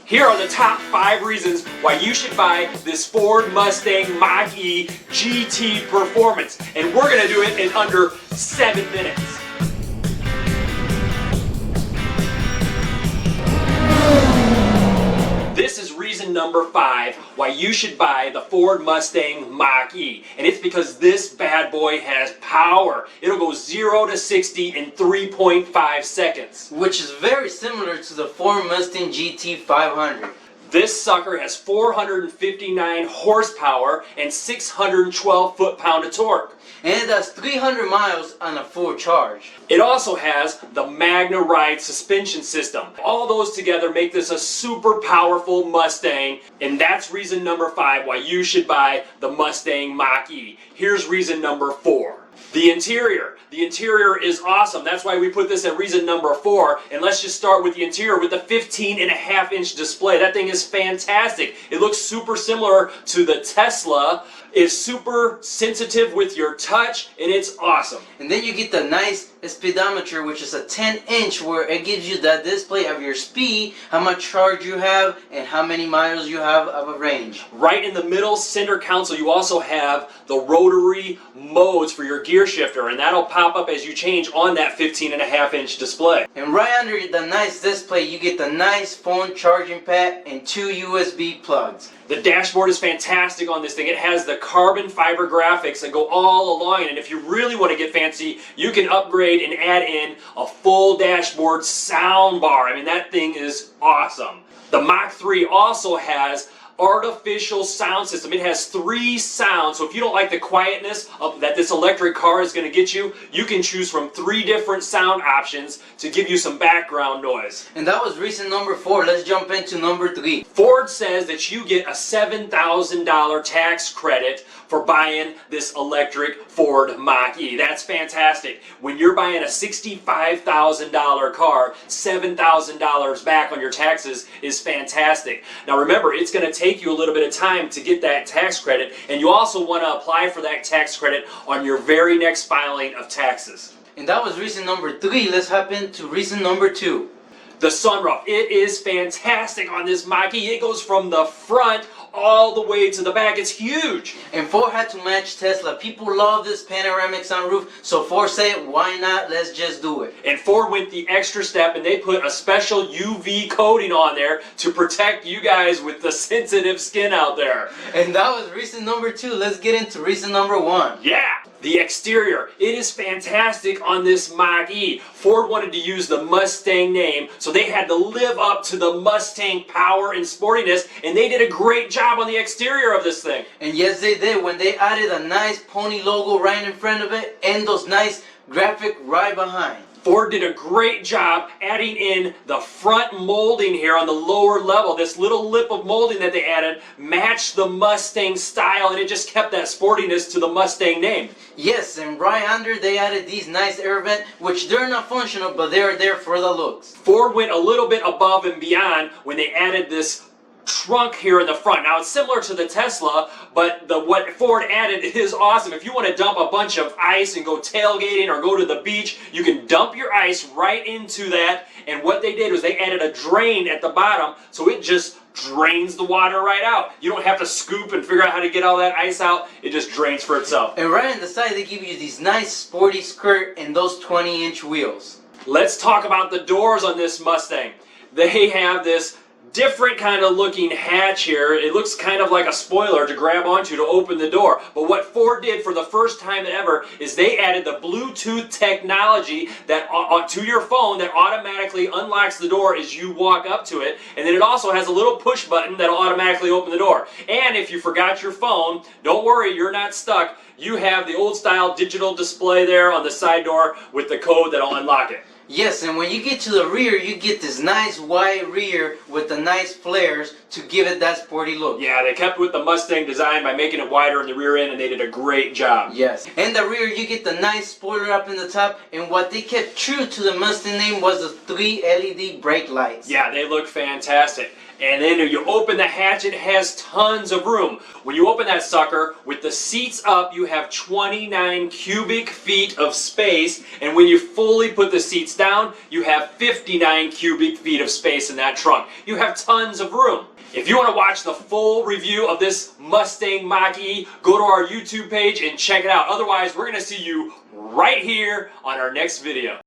Here are the top 5 reasons why you should buy this Ford Mustang Mach-e GT Performance. And we're going to do it in under 7 minutes. This is reason number 5 why you should buy the Ford Mustang Mach-e. And it's because this bad boy has power. It'll go 0 to 60 in 3.5 seconds. Which is very similar to the Ford Mustang GT 500. This sucker has 459 horsepower and 612 foot-pound of torque. And it does 300 miles on a full charge. It also has the Magna Ride suspension system. All those together make this a super powerful Mustang, and that's reason number 5 why you should buy the Mustang Mach-e. Here's reason number 4. The interior. The interior is awesome. That's why we put this at reason number 4. And let's just start with the interior with the 15.5-inch display. That thing is fantastic. It looks super similar to the Tesla. It's super sensitive with your touch, and it's awesome. And then you get the nice speedometer, which is a 10-inch, where it gives you that display of your speed, how much charge you have, and how many miles you have of a range. Right in the middle center console, you also have the rotary modes for your gear shifter, and that'll pop up as you change on that 15.5-inch display. And right under the nice display, you get the nice phone charging pad and 2 USB plugs. The dashboard is fantastic on this thing. It has the carbon fiber graphics that go all along it, and if you really want to get fancy, you can upgrade and add in a full dashboard sound bar. I mean, that thing is awesome. The Mach 3 also has artificial sound system. It has 3 sounds, so if you don't like the quietness that this electric car is going to get you, you can choose from 3 different sound options to give you some background noise. And that was reason number 4. Let's jump into number 3. Ford says that you get a $7,000 tax credit for buying this electric Ford Mach-e. That's fantastic. When you're buying a $65,000 car, $7,000 back on your taxes is fantastic. Now remember, it's going to take you a little bit of time to get that tax credit, and you also want to apply for that tax credit on your very next filing of taxes. And that was reason number 3. Let's hop into reason number 2. The sunroof. It is fantastic on this Mach-e. It goes from the front all the way to the back. It's huge. And Ford had to match Tesla. People love this panoramic sunroof, so Ford said, why not? Let's just do it. And Ford went the extra step, and they put a special UV coating on there to protect you guys with the sensitive skin out there. And that was reason number 2. Let's get into reason number 1. Yeah! The exterior. It is fantastic on this Mach-e. Ford wanted to use the Mustang name, so they had to live up to the Mustang power and sportiness, and they did a great job on the exterior of this thing. And yes, they did, when they added a nice pony logo right in front of it and those nice graphic right behind. Ford did a great job adding in the front molding here on the lower level. This little lip of molding that they added matched the Mustang style, and it just kept that sportiness to the Mustang name. Yes, and right under they added these nice air vents, which they're not functional, but they're there for the looks. Ford went a little bit above and beyond when they added this trunk here in the front. Now it's similar to the Tesla, but what Ford added is awesome. If you want to dump a bunch of ice and go tailgating or go to the beach, you can dump your ice right into that. And what they did was they added a drain at the bottom, so it just drains the water right out. You don't have to scoop and figure out how to get all that ice out. It just drains for itself. And right on the side they give you these nice sporty skirt and those 20-inch wheels. Let's talk about the doors on this Mustang. They have this different kind of looking hatch here. It looks kind of like a spoiler to grab onto to open the door. But what Ford did for the first time ever is they added the Bluetooth technology that to your phone that automatically unlocks the door as you walk up to it. And then it also has a little push button that'll automatically open the door. And if you forgot your phone, don't worry, you're not stuck. You have the old style digital display there on the side door with the code that'll unlock it. Yes, and when you get to the rear, you get this nice wide rear with the nice flares to give it that sporty look. Yeah, they kept with the Mustang design by making it wider in the rear end, and they did a great job. Yes, and the rear, you get the nice spoiler up in the top, and what they kept true to the Mustang name was the 3 LED brake lights. Yeah, they look fantastic. And then when you open the hatch, it has tons of room. When you open that sucker, with the seats up, you have 29 cubic feet of space. And when you fully put the seats seats down, you have 59 cubic feet of space in that trunk. You have tons of room. If you want to watch the full review of this Mustang Mach-e, go to our YouTube page and check it out. Otherwise, we're going to see you right here on our next video.